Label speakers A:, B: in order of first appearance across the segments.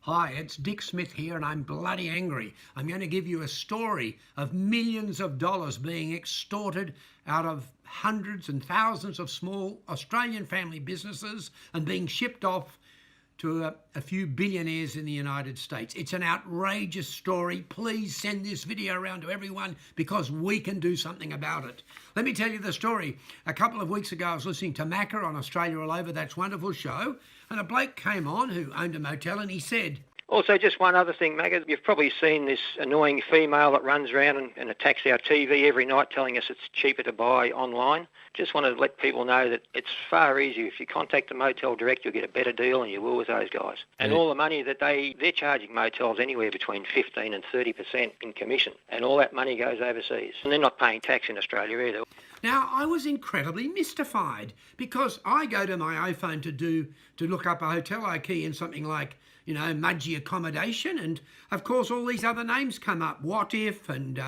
A: Hi, it's Dick Smith here and I'm bloody angry. I'm going to give you a story of millions of dollars being extorted out of hundreds and thousands of small Australian family businesses and being shipped off to a few billionaires in the United States. It's an outrageous story. Please send this video around to everyone because we can do something about it. Let me tell you the story. A couple of weeks ago, I was listening to Macca on Australia All Over, That's Wonderful show, and a bloke came on who owned a motel and he said,
B: also, just one other thing, Maggot. You've probably seen this annoying female that runs around and attacks our TV every night telling us it's cheaper to buy online. Just want to let people know that it's far easier. If you contact the motel direct, you'll get a better deal than you will with those guys. And all the money that they're charging motels anywhere between 15 and 30% in commission. And all that money goes overseas. And they're not paying tax in Australia either.
A: Now, I was incredibly mystified because I go to my iPhone to look up a hotel I key in something like, Mudgee Accommodation, and of course all these other names come up, What If and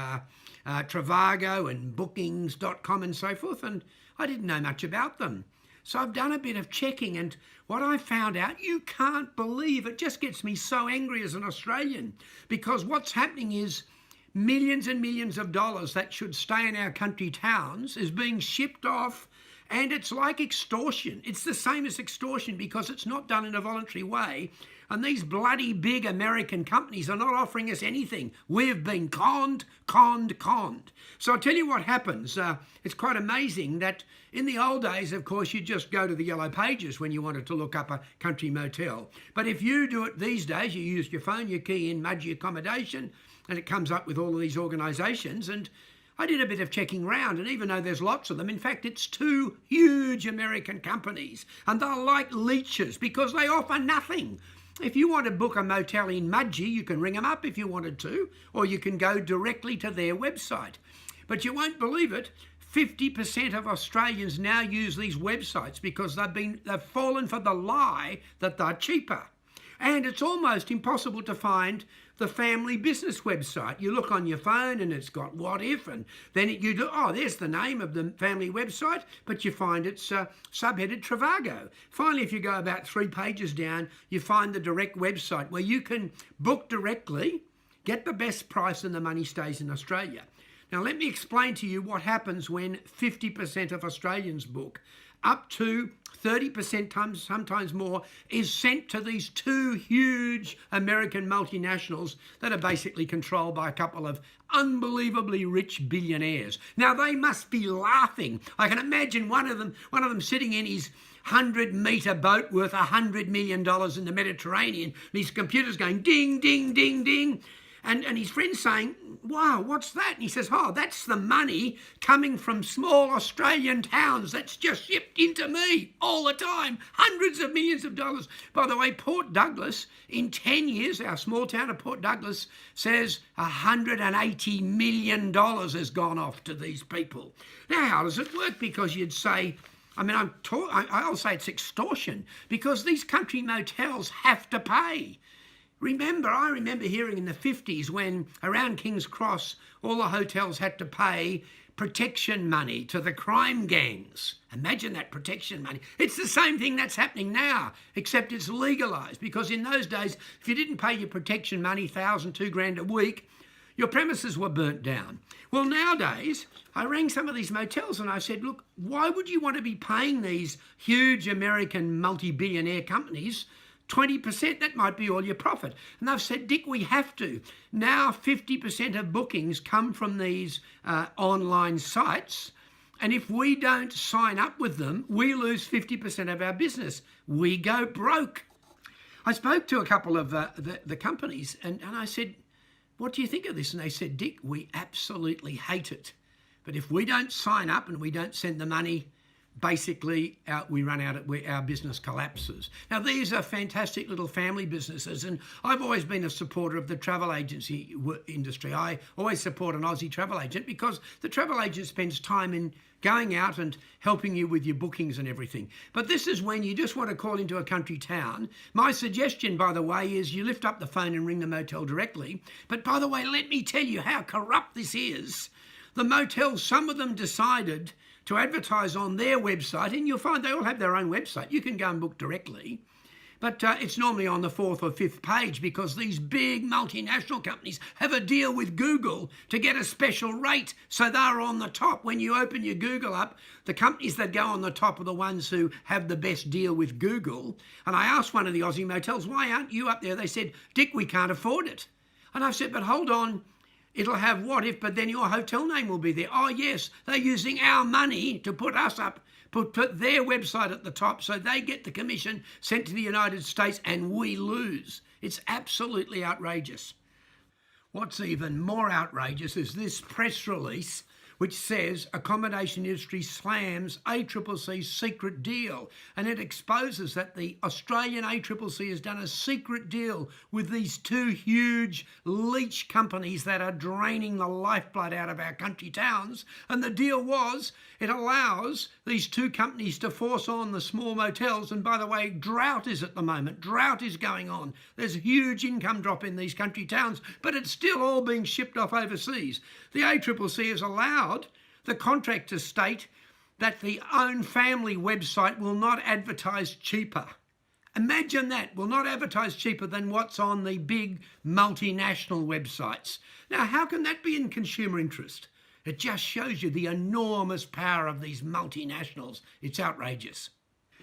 A: Trivago and Bookings.com and so forth, and I didn't know much about them. So I've done a bit of checking, and what I found out, you can't believe, it just gets me so angry as an Australian, because what's happening is millions and millions of dollars that should stay in our country towns is being shipped off. And it's like extortion. It's the same as extortion because it's not done in a voluntary way. And these bloody big American companies are not offering us anything. We've been conned. So I'll tell you what happens. It's quite amazing that in the old days, of course, you just go to the yellow pages when you wanted to look up a country motel. But if you do it these days, you use your phone, you key in Mudgee Accommodation, and it comes up with all of these organisations. And I did a bit of checking round, and even though there's lots of them, in fact, it's two huge American companies, and they're like leeches because they offer nothing. If you want to book a motel in Mudgee, you can ring them up if you wanted to, or you can go directly to their website. But you won't believe it, 50% of Australians now use these websites because they've fallen for the lie that they're cheaper. And it's almost impossible to find the family business website. You look on your phone and it's got What If, and then you do, there's the name of the family website, but you find it's subheaded Trivago. Finally, if you go about 3 pages down, you find the direct website where you can book directly, get the best price, and the money stays in Australia. Now, let me explain to you what happens when 50% of Australians book. Up to 30%, sometimes more, is sent to these two huge American multinationals that are basically controlled by a couple of unbelievably rich billionaires. Now, they must be laughing. I can imagine one of them sitting in his 100-metre boat worth $100 million in the Mediterranean, and his computer's going ding, ding, ding, ding. And his friend's saying, wow, what's that? And he says, that's the money coming from small Australian towns that's just shipped into me all the time. Hundreds of millions of dollars. By the way, Port Douglas, in 10 years, our small town of Port Douglas says $180 million has gone off to these people. Now, how does it work? Because you'd say, I'll say it's extortion because these country motels have to pay. I remember hearing in the 50s when around King's Cross, all the hotels had to pay protection money to the crime gangs. Imagine that, protection money. It's the same thing that's happening now, except it's legalised, because in those days, if you didn't pay your protection money, $1,000, $2,000 a week, your premises were burnt down. Well, nowadays, I rang some of these motels and I said, look, why would you want to be paying these huge American multi-billionaire companies 20%, that might be all your profit? And they've said, Dick, we have to. Now 50% of bookings come from these online sites. And if we don't sign up with them, we lose 50% of our business. We go broke. I spoke to a couple of the companies and I said, what do you think of this? And they said, Dick, we absolutely hate it. But if we don't sign up and we don't send the money, basically we run out of our business collapses. Now, these are fantastic little family businesses, and I've always been a supporter of the travel agency industry. I always support an Aussie travel agent because the travel agent spends time in going out and helping you with your bookings and everything. But this is when you just want to call into a country town. My suggestion, by the way, is you lift up the phone and ring the motel directly. But by the way, let me tell you how corrupt this is. The motels, some of them decided to advertise on their website, and you'll find they all have their own website. You can go and book directly. But it's normally on the 4th or 5th page because these big multinational companies have a deal with Google to get a special rate. So they're on the top. When you open your Google up, the companies that go on the top are the ones who have the best deal with Google. And I asked one of the Aussie motels, why aren't you up there? They said, Dick, we can't afford it. And I said, but hold on. It'll have what if, but then your hotel name will be there. Oh, yes, they're using our money to put us up, put their website at the top so they get the commission sent to the United States and we lose. It's absolutely outrageous. What's even more outrageous is this press release which says accommodation industry slams ACCC's secret deal, and it exposes that the Australian ACCC has done a secret deal with these two huge leech companies that are draining the lifeblood out of our country towns. And the deal was it allows these two companies to force on the small motels. And by the way, drought is at the moment. Drought is going on. There's a huge income drop in these country towns, but it's still all being shipped off overseas. The ACCC has allowed the contract to state that the own family website will not advertise cheaper. Imagine that, will not advertise cheaper than what's on the big multinational websites. Now, how can that be in consumer interest? It just shows you the enormous power of these multinationals. It's outrageous.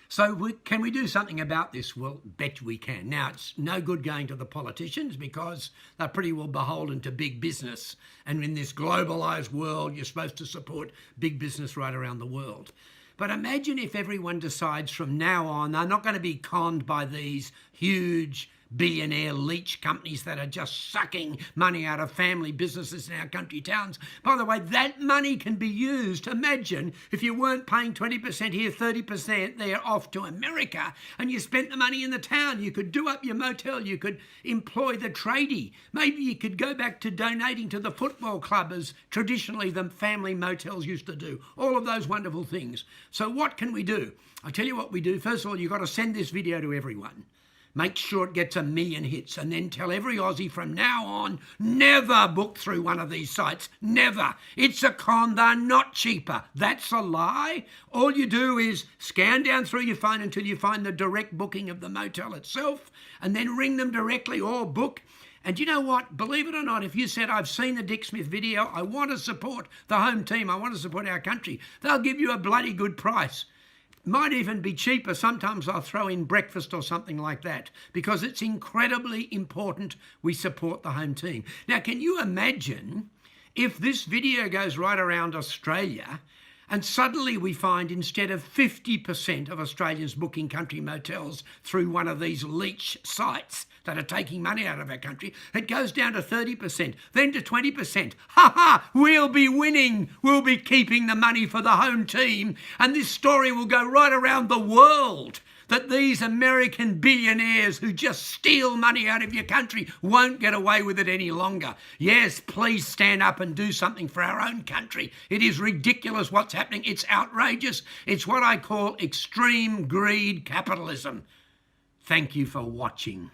A: So can we do something about this? Well, bet we can. Now, it's no good going to the politicians because they're pretty well beholden to big business. And in this globalised world, you're supposed to support big business right around the world. But imagine if everyone decides from now on they're not going to be conned by these huge billionaire leech companies that are just sucking money out of family businesses in our country towns. By the way, that money can be used. Imagine if you weren't paying 20% here, 30% there off to America, and you spent the money in the town. You could do up your motel. You could employ the tradie. Maybe you could go back to donating to the football club as traditionally the family motels used to do. All of those wonderful things. So what can we do? I'll tell you what we do. First of all, you've got to send this video to everyone. Make sure it gets 1 million hits, and then tell every Aussie from now on, never book through one of these sites. Never. It's a con. They're not cheaper. That's a lie. All you do is scan down through your phone until you find the direct booking of the motel itself, and then ring them directly or book. And you know what? Believe it or not, if you said, I've seen the Dick Smith video, I want to support the home team, I want to support our country, they'll give you a bloody good price. Might even be cheaper. Sometimes I'll throw in breakfast or something like that because it's incredibly important we support the home team. Now, can you imagine if this video goes right around Australia and suddenly we find instead of 50% of Australians booking country motels through one of these leech sites that are taking money out of our country, it goes down to 30%, then to 20%. Ha ha, we'll be winning. We'll be keeping the money for the home team. And this story will go right around the world that these American billionaires who just steal money out of your country won't get away with it any longer. Yes, please stand up and do something for our own country. It is ridiculous what's happening. It's outrageous. It's what I call extreme greed capitalism. Thank you for watching.